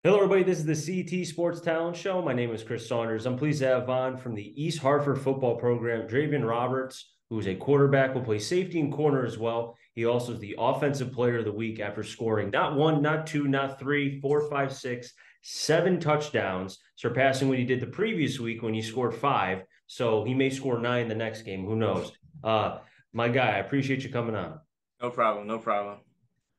Hello, everybody. This is the CT Sports Talent Show. My name is Chris Saunders. I'm pleased to have on from the East Hartford football program, Drayvn Roberts, who is a quarterback, will play safety and corner as well. He also is the offensive player of the week after scoring not one, not two, not three, four, five, six, seven touchdowns, surpassing what he did the previous week when he scored five. So he may score nine the next game. Who knows? My guy, I appreciate you coming on. No problem. No problem.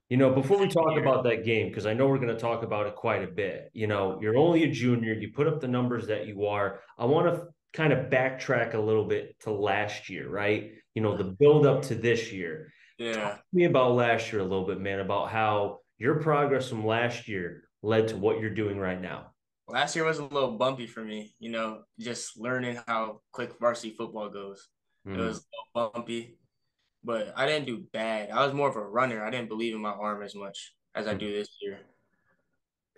Before we talk Here. about that game, because I know we're going to talk about it quite a bit, you're only a junior, you put up the numbers that you are. I want to kind of backtrack a little bit to last year, right? The build up to this year. Talk Yeah. to me about last year a little bit, man, about how your progress from last year led to what you're doing right now. Last year was a little bumpy for me, just learning how quick varsity football goes. It was Hmm. a little bumpy, but I didn't do bad. I was more of a runner. I didn't believe in my arm as much as I do this year.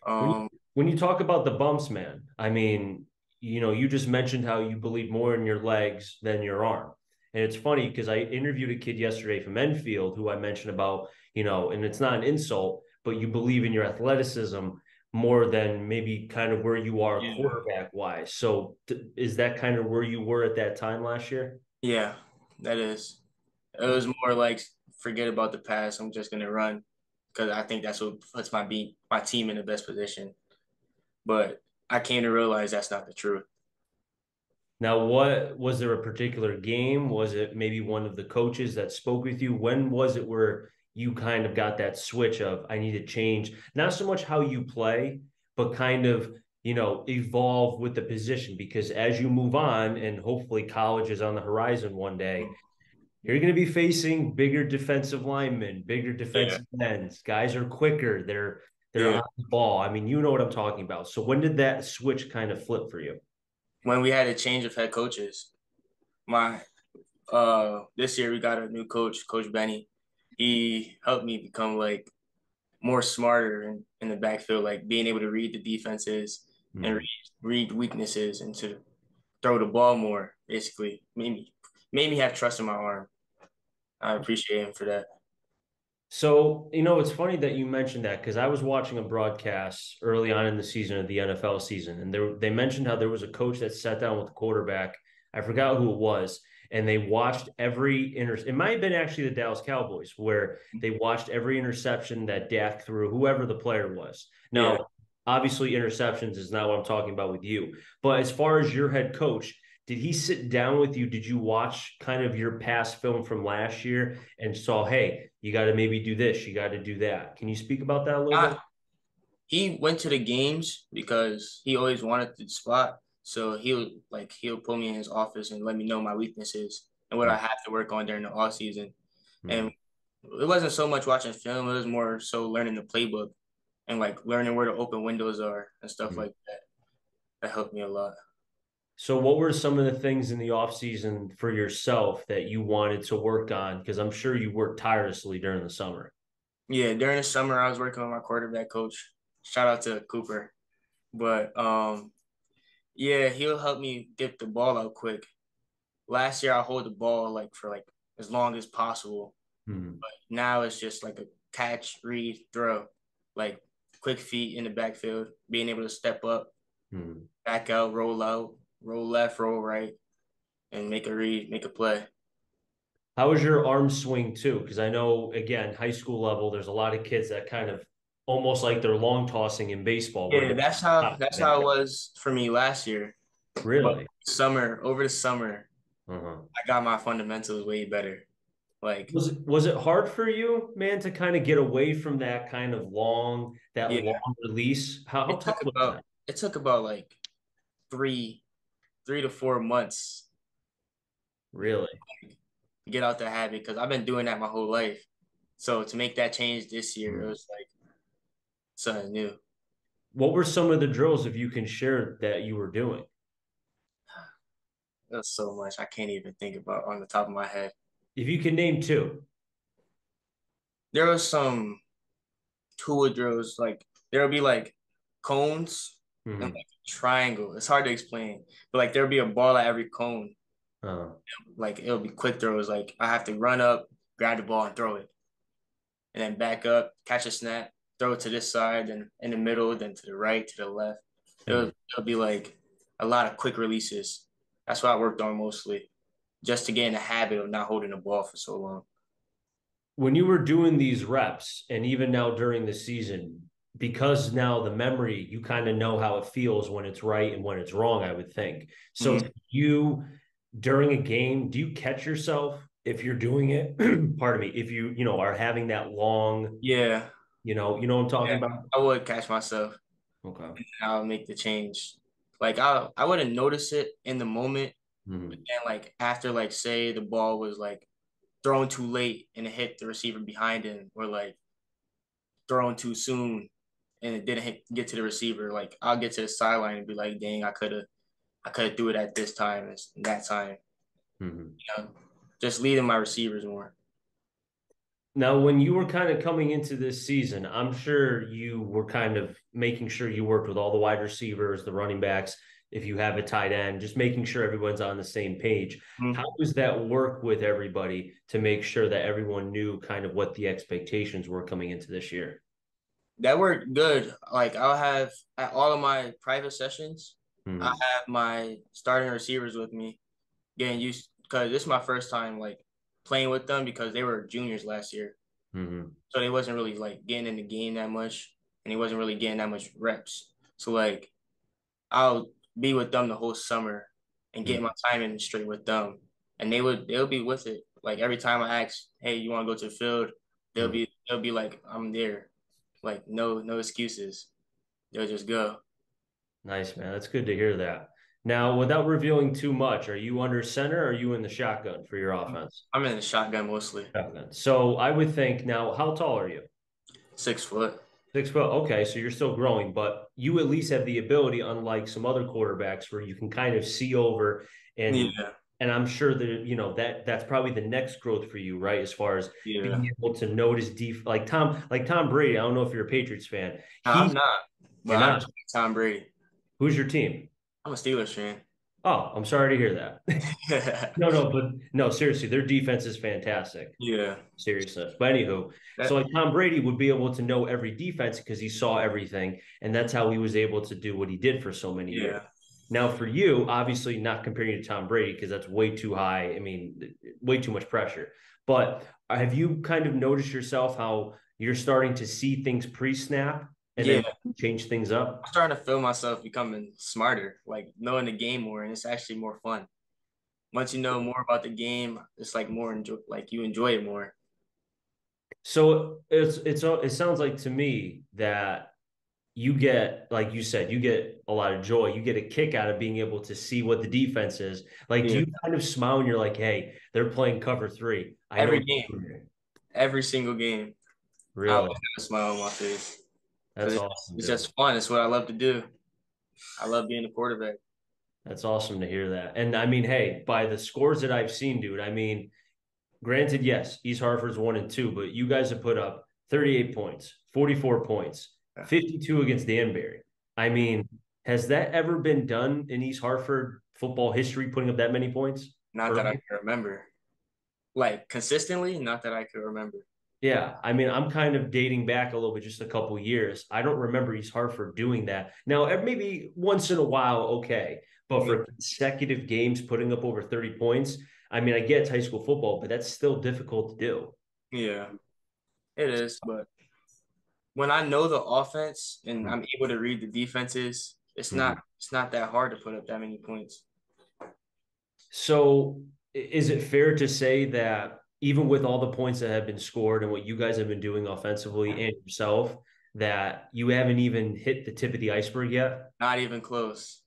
When you, Um, when you talk about the bumps, man, I mean, you just mentioned how you believe more in your legs than your arm. And it's funny because I interviewed a kid yesterday from Enfield who I mentioned about, and it's not an insult, but you believe in your athleticism more than maybe kind of where you are yeah. quarterback wise. So is that kind of where you were at that time last year? Yeah, that is. It was more like forget about the past. I'm just gonna run because I think that's what puts my team in the best position. But I came to realize that's not the truth. Now, what was there a particular game? Was it maybe one of the coaches that spoke with you? When was it where you kind of got that switch of I need to change, not so much how you play, but kind of, evolve with the position? Because as you move on, and hopefully college is on the horizon one day, you're going to be facing bigger defensive linemen, bigger Yeah. defensive ends. Guys are quicker. They're Yeah. on the ball. I mean, you know what I'm talking about. So when did that switch kind of flip for you? When we had a change of head coaches, my this year we got a new coach, Coach Benny. He helped me become like more smarter in the backfield, like being able to read the defenses and Hmm. read weaknesses and to throw the ball more, basically. Made me have trust in my arm. I appreciate him for that. So, it's funny that you mentioned that because I was watching a broadcast early on in the season of the NFL season, and they mentioned how there was a coach that sat down with the quarterback. I forgot who it was, and they watched every It might have been actually the Dallas Cowboys, where they watched every interception that Dak threw, whoever the player was. Yeah. Now, obviously, interceptions is not what I'm talking about with you, but as far as your head coach, did he sit down with you? Did you watch kind of your past film from last year and saw, hey, you got to maybe do this, you got to do that? Can you speak about that a little bit? I, he went to the games because he always wanted the spot. So he'll put me in his office and let me know my weaknesses and what I have to work on during the off season. Mm-hmm. And it wasn't so much watching film, it was more so learning the playbook and like learning where the open windows are and stuff Mm-hmm. like that. That helped me a lot. So, what were some of the things in the off season for yourself that you wanted to work on? Because I'm sure you worked tirelessly during the summer. Yeah, during the summer I was working with my quarterback coach. Shout out to Cooper. But yeah, he'll help me get the ball out quick. Last year I hold the ball like for like as long as possible. Hmm. Now it's just like a catch, read, throw. Like quick feet in the backfield, being able to step up, Hmm. back out, roll left, roll right, and make a read, make a play. How was your arm swing too? Because I know, again, high school level, there's a lot of kids that kind of almost like they're long tossing in baseball where Yeah, they that's how stop that's how it that. was for me last year. But Really? over the summer, Uh-huh. I got my fundamentals way better. Like, Was it hard for you, man, to kind of get away from that kind of that yeah, long release? How it tough took was about that? it took about like three, 3 to 4 months Really? to get out the habit because I've been doing that my whole life. So to make that change this year, it Hmm. was like something new. What were some of the drills, if you can share, that you were doing? There's so much I can't even think about on the top of my head. If you can name two. There was some tool drills, like there'll be like cones and Hmm. like a triangle. It's hard to explain, but like there'll be a ball at every cone. Uh, Like it'll be quick throws. Like I have to run up, grab the ball, and throw it, and then back up, catch a snap, throw it to this side, then in the middle, then to the right, to the left. Mhm. It'll be like a lot of quick releases. That's what I worked on mostly, just to get in the habit of not holding the ball for so long. When you were doing these reps, and even now during the season, because now the memory, you kind of know how it feels when it's right and when it's wrong, I would think. So Mm-hmm. you during a game, do you catch yourself if you're doing it? Pardon me, if you are having that long, Yeah, you know what I'm talking yeah, about? I would catch myself. Okay. I'll make the change. Like I wouldn't notice it in the moment, but Mhm. then like after like say the ball was like thrown too late and it hit the receiver behind him, or like thrown too soon and it didn't get to the receiver, like I'll get to the sideline and be like, dang, I could have threw it at this time and that time. Mhm. You know, just leading my receivers more. Now, when you were kind of coming into this season, I'm sure you were kind of making sure you worked with all the wide receivers, the running backs, if you have a tight end, just making sure everyone's on the same page. How Mm-hmm. does that work with everybody to make sure that everyone knew kind of what the expectations were coming into this year? That worked good. Like I'll have at all of my private sessions, I Hmm. have my starting receivers with me, getting used because this is my first time like playing with them because they were juniors last year. Hmm. So they wasn't really like getting in the game that much and he wasn't really getting that much reps. So like I'll be with them the whole summer and get my Hmm. timing straight with them. And they'll be with it. Like every time I ask, hey, you want to go to the field? Hmm. They'll be like, I'm there. Like no excuses. They'll just go. Nice, man. That's good to hear that. Now, without revealing too much, are you under center or are you in the shotgun for your offense? I'm in the shotgun mostly. Shotgun. So I would think now, how tall are you? 6 foot. 6 foot. Okay, so you're still growing, but you at least have the ability, unlike some other quarterbacks, where you can kind of see over and Yeah. and I'm sure that that's probably the next growth for you, right? As far as Yeah. being able to notice like Tom Brady. I don't know if you're a Patriots fan. Nah, I'm not, but You're I not. respect Tom Brady. Who's your team? I'm a Steelers fan. Oh, I'm sorry to hear that. No, no, but no, seriously, their defense is fantastic. Yeah. Seriousness. But anywho, so That like Tom Brady would be able to know every defense because he saw everything, and that's how he was able to do what he did for so many years. yeah. Now, for you, obviously not comparing you to Tom Brady because that's way too high. I mean, way too much pressure. But have you kind of noticed yourself how you're starting to see things pre-snap and Yeah. then change things up? I'm starting to feel myself becoming smarter, like knowing the game more, and it's actually more fun. Once you know more about the game, it's like more enjoy, like you enjoy it more. So it sounds like to me that you get, like you said, you get a lot of joy. You get a kick out of being able to see what the defense is. Like, do Yeah. you kind of smile and you're like, hey, they're playing cover three. I know Every what game, they're doing. every single game, I always Really. have a smile on my face That's because awesome, it's dude. just fun. It's what I love to do. I love being a quarterback. That's awesome to hear that. And I mean, hey, by the scores that I've seen, dude, I mean, granted, yes, East Hartford's 1-2, but you guys have put up 38 points, 44 points, Yeah. 52 against Danbury. I mean, has that ever been done in East Hartford football history, putting up that many points Not that I early? can remember, like consistently. Not that I can remember. Yeah, I mean, I'm kind of dating back a little bit, just a couple years. I don't remember East Hartford doing that. Now, maybe once in a while, okay, but Yeah. for consecutive games putting up over 30 points, I mean, I get it's high school football, but that's still difficult to do. Yeah, it is. But when I know the offense and I'm able to read the defenses, Mhm. it's not that hard to put up that many points. So, is it fair to say that even with all the points that have been scored and what you guys have been doing offensively and yourself, that you haven't even hit the tip of the iceberg yet? Not even close.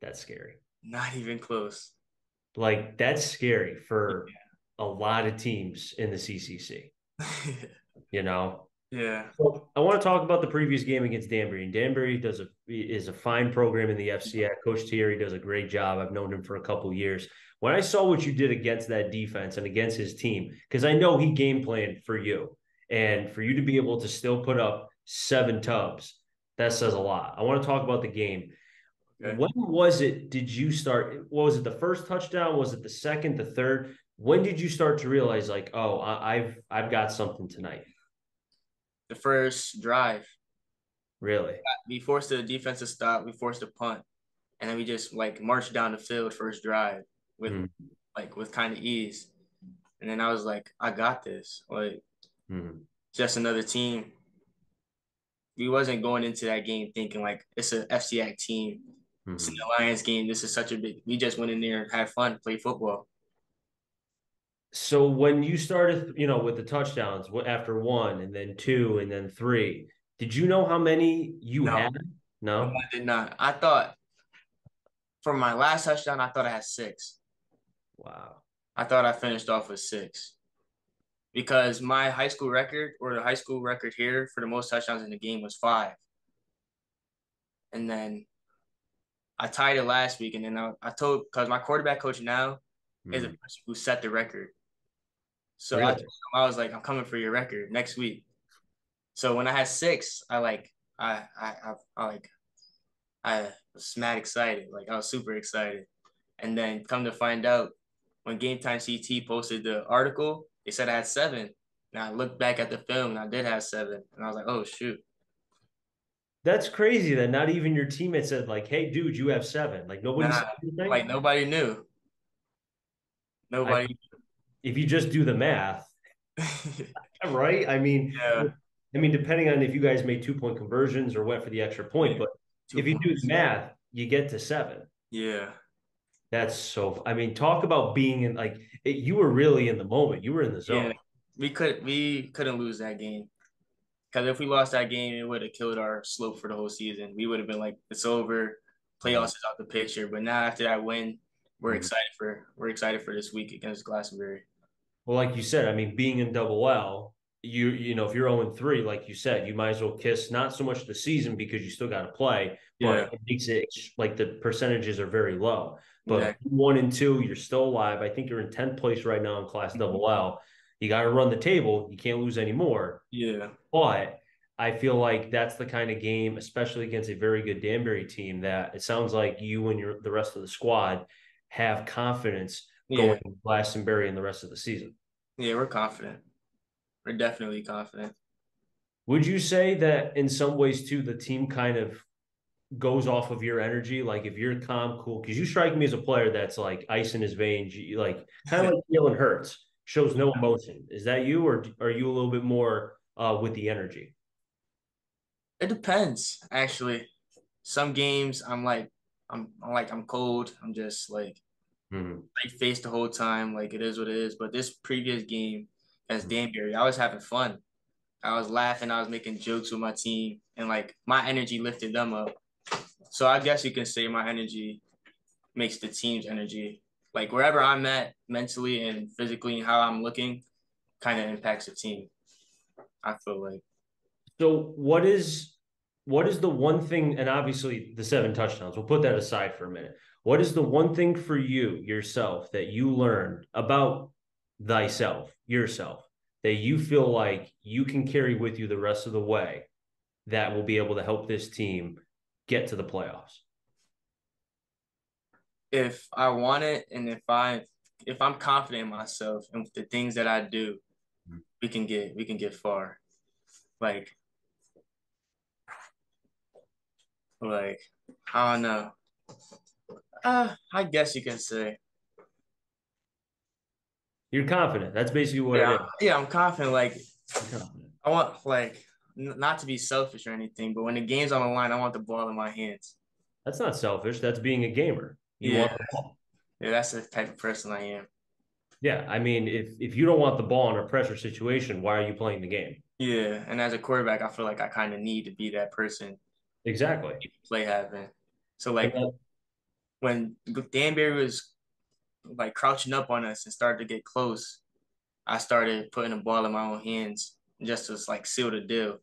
That's scary. Not even close. Like that's scary for a lot of teams in the CCC, you know? Yeah. Well, I want to talk about the previous game against Danbury. And Danbury is a fine program in the FCS. Coach Thierry does a great job. I've known him for a couple of years. When I saw what you did against that defense and against his team, because I know he game planned for you, and for you to be able to still put up 7 tubs, that says a lot. I want to talk about the game. Okay. When was it? Did you start? What was it? The first touchdown? Was it the second? The third? When did you start to realize, like, oh, I've got something tonight? The first drive. Really? We forced the defensive stop, we forced a punt, and then we just like marched down the field first drive with Mm-hmm. with kind of ease. And then I was like, I got this. Like Mm-hmm. just another team. We wasn't going into that game thinking like it's a FCX team. It's an Mm-hmm. Alliance game. This is such a big. We just went in there, had fun, played football. So when you started, with the touchdowns after one and then two and then three, did you know how many you No, had? no, No? I did not. I thought for my last touchdown, I thought I had six. Wow. I thought I finished off with six because my high school record or the high school record here for the most touchdowns in the game was five. And then I tied it last week. And then I told, because my quarterback coach now is a Mm-hmm. person who set the record. So I told Really? him, I was like, I'm coming for your record next week. So when I had six, I was mad excited. Like I was super excited. And then come to find out when Game Time CT posted the article, they said I had seven. And I looked back at the film and I did have seven. And I was like, oh shoot. That's crazy that not even your teammates said like, "Hey, dude, you have seven." Like nobody Nah, said anything. like nobody knew. I Nobody. If you just do the math, right? Yeah. Depending on if you guys made 2 point conversions or went for the extra point, Yeah. but Two if you do the points. math, you get to seven. Yeah. That's so. Talk about being in you were really in the moment. You were in the Yeah. zone. We couldn't lose that game. Because if we lost that game, it would have killed our slope for the whole season. We would have been like, it's over, playoffs Mhm. is out the picture. But now after that win, Mhm. we're excited for this week against Glastonbury. Well, like you said, being in double L, if you're 0-3, like you said, you might as well kiss not so much the season because you still got to play, but Yeah, it makes it like the percentages are very low. But exactly. 1-2, you're still alive. I think you're in 10th place right now in Class Mhm. Double L. You got to run the table. You can't lose anymore. Yeah, But I feel like that's the kind of game, especially against a very good Danbury team, that it sounds like you and the rest of the squad have confidence going yeah, to Glastonbury in the rest of the season. yeah. We're confident. We're definitely confident. Would you say that in some ways too, the team kind of goes off of your energy? Like if you're calm, cool, because you strike me as a player that's like ice in his veins, like kind of like Jalen Hurts, shows no emotion. Is that you, or are you a little bit more with the energy? It depends, actually. Some games I'm cold. I'm just like Mm-hmm. I face the whole time. Like it is what it is. But this previous game as Danbury, I was having fun. I was laughing. I was making jokes with my team, and like my energy lifted them up. So I guess you can say my energy makes the team's energy. Like wherever I'm at mentally and physically and how I'm looking kind of impacts the team. I feel like So what is the one thing, and obviously the 7 touchdowns, we'll put that aside for a minute. What is the one thing for you yourself that you learned about yourself, that you feel like you can carry with you the rest of the way that will be able to help this team get to the playoffs? if I want it and if I'm confident in myself and with the things that I do, we can get far. Like like I don't know. I guess you can say. You're confident. That's basically what it Yeah, is. yeah, I'm confident. Like You're confident. I want not to be selfish or anything, but when the game's on the line, I want the ball in my hands. That's not selfish. That's being a gamer. You Yeah, want the ball. yeah, that's the type of person I am. Yeah, if you don't want the ball in a pressure situation, why are you playing the game? Yeah, and as a quarterback, I feel like I kind of need to be that person. Exactly. Play happen. So And like that, when Danbury was like crouching up on us and started to get close, I started putting the ball in my own hands just to like seal the deal.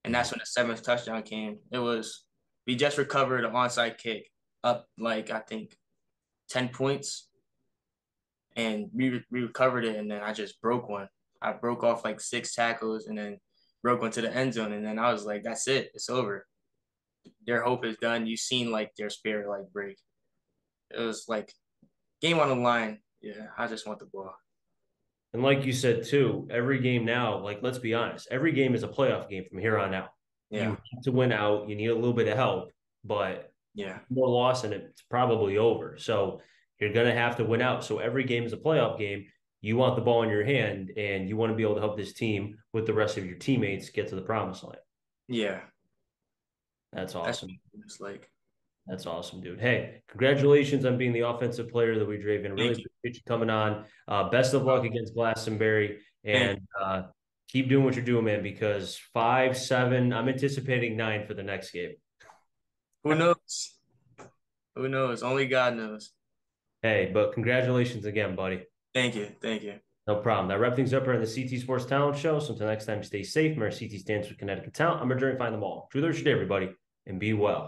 And that's when the seventh touchdown came. It was we just recovered an onside kick up like I think 10 points and we recovered it and then I just broke one. I broke off like six tackles and then broke one to the end zone and then I was like, that's it, it's over. Their hope is done. You've seen like their spirit like break. It was like game on the line. Yeah, I just want the ball. and like you said too, every game now, like let's be honest, every game is a playoff game from here on out. Yeah. You have to win out. You need a little bit of help, but Yeah. more loss and it's probably over. So you're going to have to win out. So every game is a playoff game. You want the ball in your hand and you want to be able to help this team with the rest of your teammates get to the promised land. Yeah. That's That's awesome. what it's like. That's awesome, dude. Hey, congratulations on being the offensive player of the week, Drayvn. Really Thank you. appreciate you coming on. Best of luck against Glastonbury, Thank and you. keep doing what you're doing, man. Because 5-7, I'm anticipating 9 for the next game. Who knows? Who knows? Only God knows. Hey, but congratulations again, buddy. Thank you. Thank you. No problem. That wrap things up here on the CT Sports Talent Show. So until next time, stay safe. Remember, CT stands for Connecticut Talent. I'm a Drayvn. Find them all. Enjoy the rest of your day, everybody, and be well.